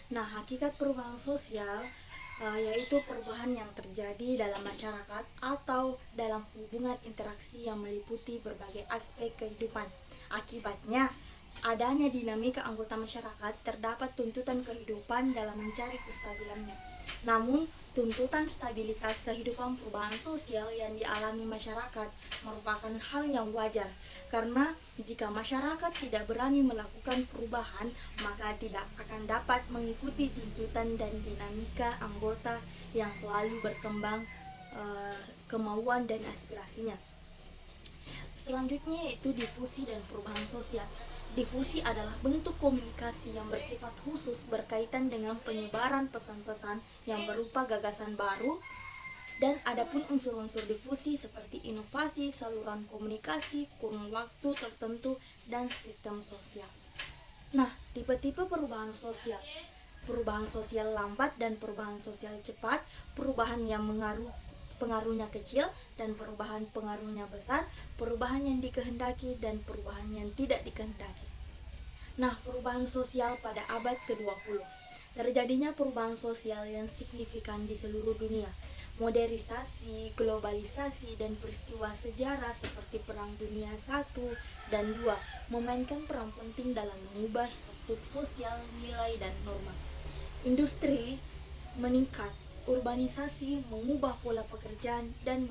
Nah, hakikat perubahan sosial yaitu perubahan yang terjadi dalam masyarakat atau dalam hubungan interaksi yang meliputi berbagai aspek kehidupan. Akibatnya, adanya dinamika anggota masyarakat, terdapat tuntutan kehidupan dalam mencari kestabilannya. Namun, tuntutan stabilitas kehidupan perubahan sosial yang dialami masyarakat merupakan hal yang wajar, karena jika masyarakat tidak berani melakukan perubahan, maka tidak akan dapat mengikuti tuntutan dan dinamika anggota yang selalu berkembang kemauan dan aspirasinya. Selanjutnya yaitu difusi dan perubahan sosial. Difusi adalah bentuk komunikasi yang bersifat khusus berkaitan dengan penyebaran pesan-pesan yang berupa gagasan baru, dan adapun unsur-unsur difusi seperti inovasi, saluran komunikasi, kurun waktu tertentu, dan sistem sosial. Nah, tipe-tipe perubahan sosial. Perubahan sosial lambat dan perubahan sosial cepat, perubahan yang pengaruhnya kecil dan perubahan pengaruhnya besar, perubahan yang dikehendaki dan perubahan yang tidak dikehendaki. Nah, perubahan sosial pada abad ke-20. Terjadinya perubahan sosial yang signifikan di seluruh dunia. Modernisasi, globalisasi, dan peristiwa sejarah seperti Perang Dunia I dan II memainkan peran penting dalam mengubah struktur sosial, nilai, dan norma. Industri meningkat, urbanisasi mengubah pola pekerjaan dan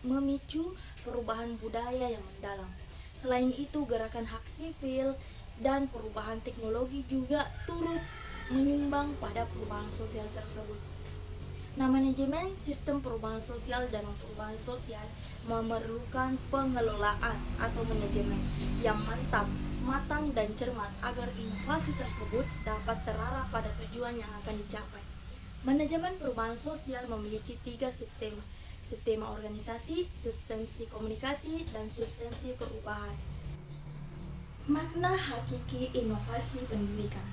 memicu perubahan budaya yang mendalam. Selain itu, gerakan hak sipil dan perubahan teknologi juga turut menyumbang pada perubahan sosial tersebut. Nah, manajemen sistem perubahan sosial dan perubahan sosial memerlukan pengelolaan atau manajemen yang mantap, matang, dan cermat agar inovasi tersebut dapat terarah pada tujuan yang akan dicapai. Manajemen perubahan sosial memiliki 3 subtema: subtema organisasi, substansi komunikasi, dan substansi perubahan. Makna hakiki inovasi pendidikan.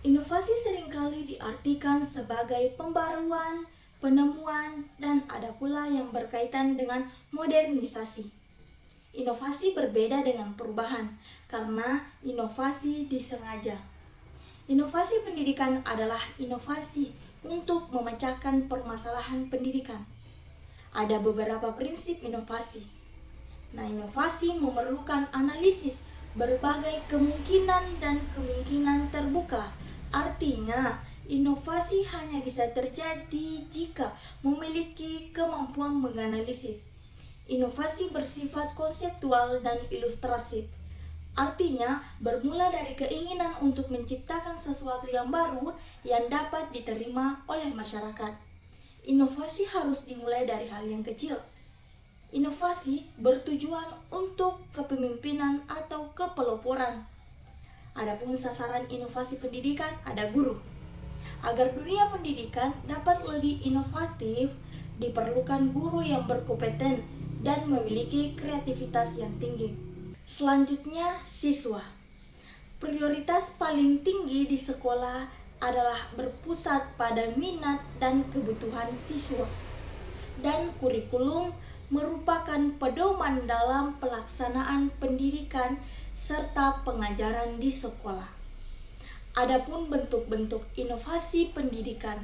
Inovasi seringkali diartikan sebagai pembaruan, penemuan, dan ada pula yang berkaitan dengan modernisasi. Inovasi berbeda dengan perubahan karena inovasi disengaja. Inovasi pendidikan adalah inovasi untuk memecahkan permasalahan pendidikan. Ada beberapa prinsip inovasi. Nah, inovasi memerlukan analisis berbagai kemungkinan dan kemungkinan terbuka. Artinya, inovasi hanya bisa terjadi jika memiliki kemampuan menganalisis. Inovasi bersifat konseptual dan ilustratif. Artinya, bermula dari keinginan untuk menciptakan sesuatu yang baru yang dapat diterima oleh masyarakat. Inovasi harus dimulai dari hal yang kecil. Inovasi bertujuan untuk kepemimpinan atau kepeloporan. Adapun sasaran inovasi pendidikan ada guru. Agar dunia pendidikan dapat lebih inovatif, diperlukan guru yang berkompeten dan memiliki kreativitas yang tinggi. Selanjutnya, siswa. Prioritas paling tinggi di sekolah adalah berpusat pada minat dan kebutuhan siswa. Dan kurikulum merupakan pedoman dalam pelaksanaan pendidikan serta pengajaran di sekolah. Adapun bentuk-bentuk inovasi pendidikan.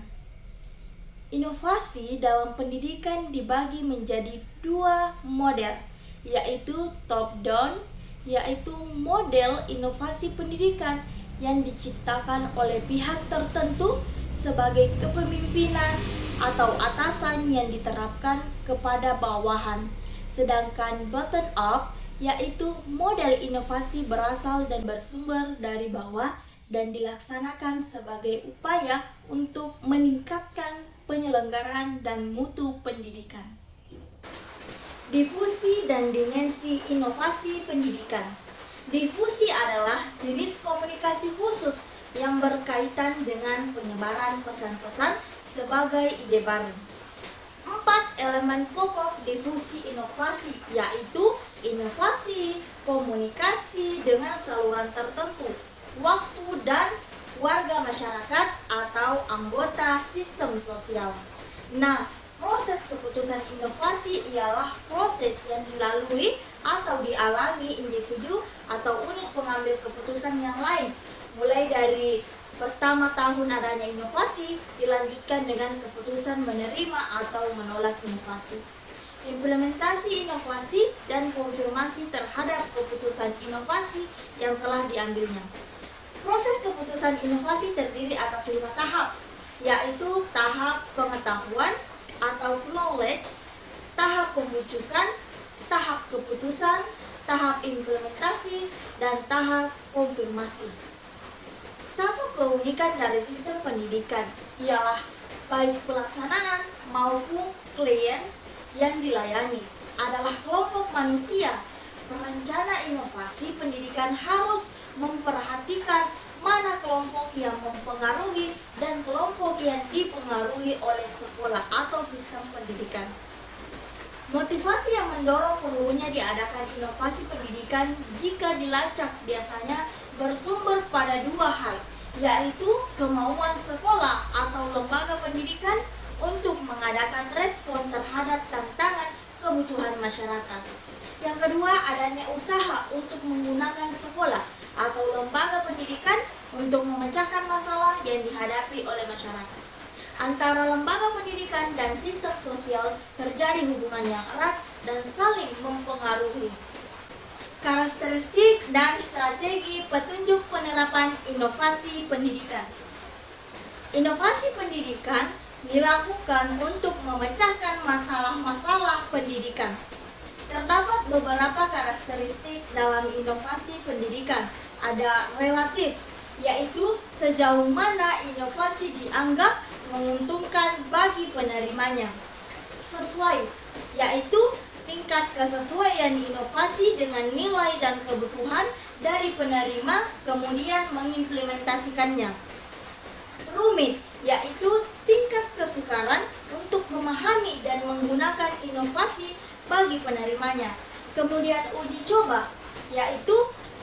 Inovasi dalam pendidikan dibagi menjadi 2 model, yaitu top down, yaitu model inovasi pendidikan yang diciptakan oleh pihak tertentu sebagai kepemimpinan atau atasan yang diterapkan kepada bawahan. Sedangkan bottom up yaitu model inovasi berasal dan bersumber dari bawah dan dilaksanakan sebagai upaya untuk meningkatkan penyelenggaraan dan mutu pendidikan. Difusi dan dimensi inovasi pendidikan. Difusi adalah jenis komunikasi khusus yang berkaitan dengan penyebaran pesan-pesan sebagai ide baru. 4 elemen pokok difusi inovasi yaitu inovasi, komunikasi dengan saluran tertentu, waktu, dan warga masyarakat atau anggota sistem sosial. Nah, proses keputusan inovasi ialah proses yang dilalui atau dialami individu atau unit pengambil keputusan yang lain, mulai dari pertama tahun adanya inovasi dilanjutkan dengan keputusan menerima atau menolak inovasi. Implementasi inovasi dan konfirmasi terhadap keputusan inovasi yang telah diambilnya. Proses keputusan inovasi terdiri atas 5 tahap, yaitu tahap pengetahuan atau knowledge, tahap pembujukan, tahap keputusan, tahap implementasi, dan tahap konfirmasi. Satu keunikan dari sistem pendidikan ialah baik pelaksanaan maupun klien yang dilayani adalah kelompok manusia. Perencana inovasi pendidikan harus memperhatikan mana kelompok yang mempengaruhi dan kelompok yang dipengaruhi oleh sekolah atau sistem pendidikan. Motivasi yang mendorong perlunya diadakan inovasi pendidikan jika dilacak biasanya bersumber pada 2 hal, yaitu kemauan sekolah atau lembaga pendidikan untuk mengadakan respon terhadap tantangan kebutuhan masyarakat. Yang kedua, adanya usaha untuk menggunakan sekolah atau lembaga pendidikan untuk memecahkan masalah yang dihadapi oleh masyarakat. Antara lembaga pendidikan dan sistem sosial terjadi hubungan yang erat dan saling mempengaruhi. Karakteristik dan strategi petunjuk penerapan inovasi pendidikan. Inovasi pendidikan dilakukan untuk memecahkan masalah-masalah pendidikan. Terdapat beberapa karakteristik dalam inovasi pendidikan. Ada relatif, yaitu sejauh mana inovasi dianggap menguntungkan bagi penerimanya. Sesuai, yaitu tingkat kesesuaian inovasi dengan nilai dan kebutuhan dari penerima kemudian mengimplementasikannya. Rumit, yaitu tingkat kesukaran untuk memahami dan menggunakan inovasi bagi penerimanya. Kemudian uji coba, yaitu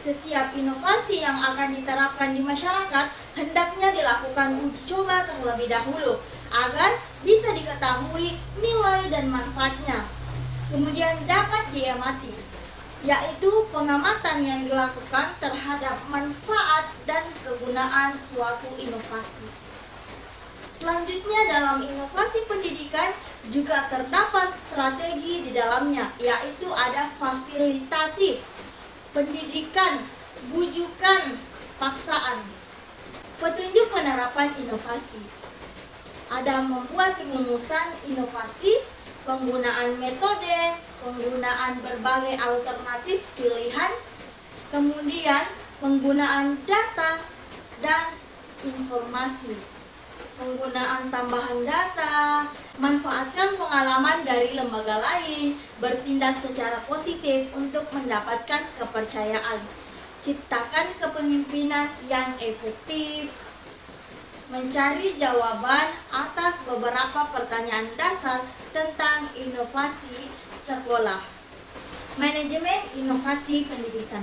setiap inovasi yang akan diterapkan di masyarakat hendaknya dilakukan uji coba terlebih dahulu agar bisa diketahui nilai dan manfaatnya. Kemudian dapat diamati, yaitu pengamatan yang dilakukan terhadap manfaat dan kegunaan suatu inovasi. Selanjutnya dalam inovasi pendidikan juga terdapat strategi di dalamnya, yaitu ada fasilitatif, pendidikan, bujukan, paksaan. Petunjuk penerapan inovasi. Ada membuat rumusan inovasi, penggunaan metode, penggunaan berbagai alternatif pilihan, kemudian penggunaan data dan informasi. Penggunaan tambahan data, manfaatkan pengalaman dari lembaga lain, bertindak secara positif untuk mendapatkan kepercayaan, ciptakan kepemimpinan yang efektif, mencari jawaban atas beberapa pertanyaan dasar tentang inovasi sekolah. Manajemen inovasi pendidikan.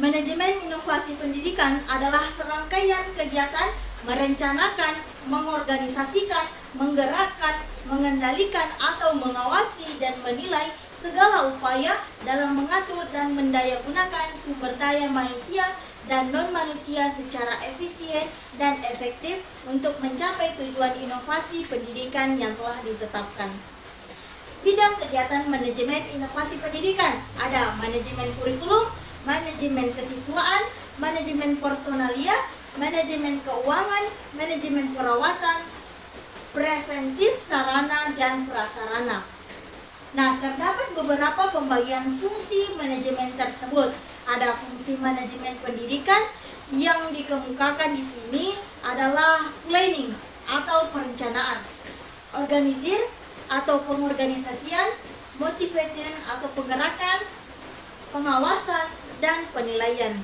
Manajemen inovasi pendidikan adalah serangkaian kegiatan merencanakan, mengorganisasikan, menggerakkan, mengendalikan atau mengawasi dan menilai segala upaya dalam mengatur dan mendayagunakan sumber daya manusia dan non-manusia secara efisien dan efektif untuk mencapai tujuan inovasi pendidikan yang telah ditetapkan. Bidang kegiatan manajemen inovasi pendidikan ada manajemen kurikulum, manajemen kesiswaan, manajemen personalia, manajemen keuangan, manajemen perawatan, preventif sarana dan prasarana. Nah, terdapat beberapa pembagian fungsi manajemen tersebut. Ada fungsi manajemen pendidikan yang dikemukakan di sini adalah planning atau perencanaan, organisir atau pengorganisasian, motivation atau penggerakan, pengawasan, dan penilaian.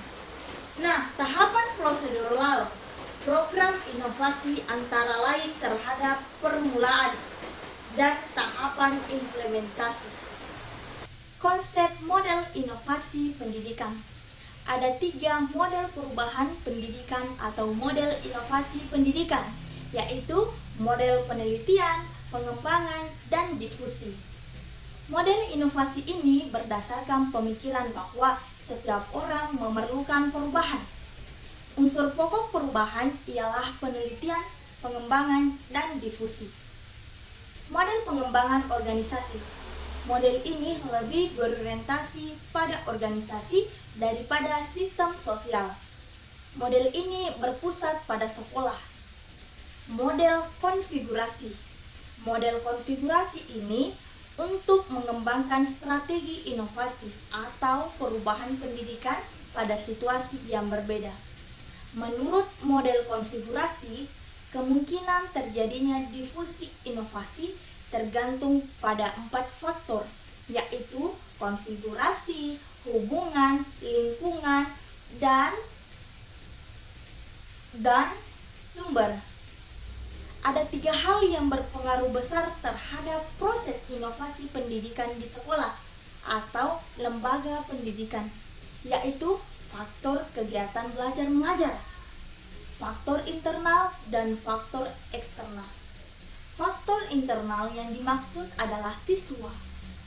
Nah, tahapan prosedural program inovasi antara lain terhadap permulaan dan tahapan implementasi. Konsep model inovasi pendidikan. Ada 3 model perubahan pendidikan atau model inovasi pendidikan, yaitu model penelitian, pengembangan, dan difusi. Model inovasi ini berdasarkan pemikiran bahwa setiap orang memerlukan perubahan. Unsur pokok perubahan ialah penelitian, pengembangan, dan difusi. Model pengembangan organisasi. Model ini lebih berorientasi pada organisasi daripada sistem sosial. Model ini berpusat pada sekolah. Model konfigurasi. Model konfigurasi ini untuk mengembangkan strategi inovasi atau perubahan pendidikan pada situasi yang berbeda. Menurut model konfigurasi, kemungkinan terjadinya difusi inovasi tergantung pada 4 faktor, yaitu konfigurasi, hubungan, lingkungan, dan sumber. Ada 3 hal yang berpengaruh besar terhadap proses inovasi pendidikan di sekolah atau lembaga pendidikan, yaitu faktor kegiatan belajar mengajar, faktor internal, dan faktor eksternal. Faktor internal yang dimaksud adalah siswa.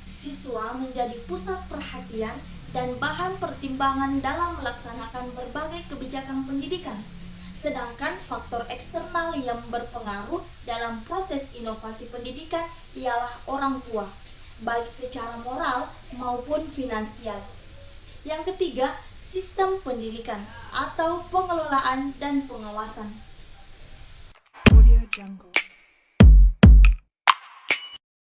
Siswa menjadi pusat perhatian dan bahan pertimbangan dalam melaksanakan berbagai kebijakan pendidikan. Sedangkan faktor eksternal yang berpengaruh dalam proses inovasi pendidikan ialah orang tua, baik secara moral maupun finansial. Yang ketiga, sistem pendidikan atau pengelolaan dan pengawasan. Audio Jungle.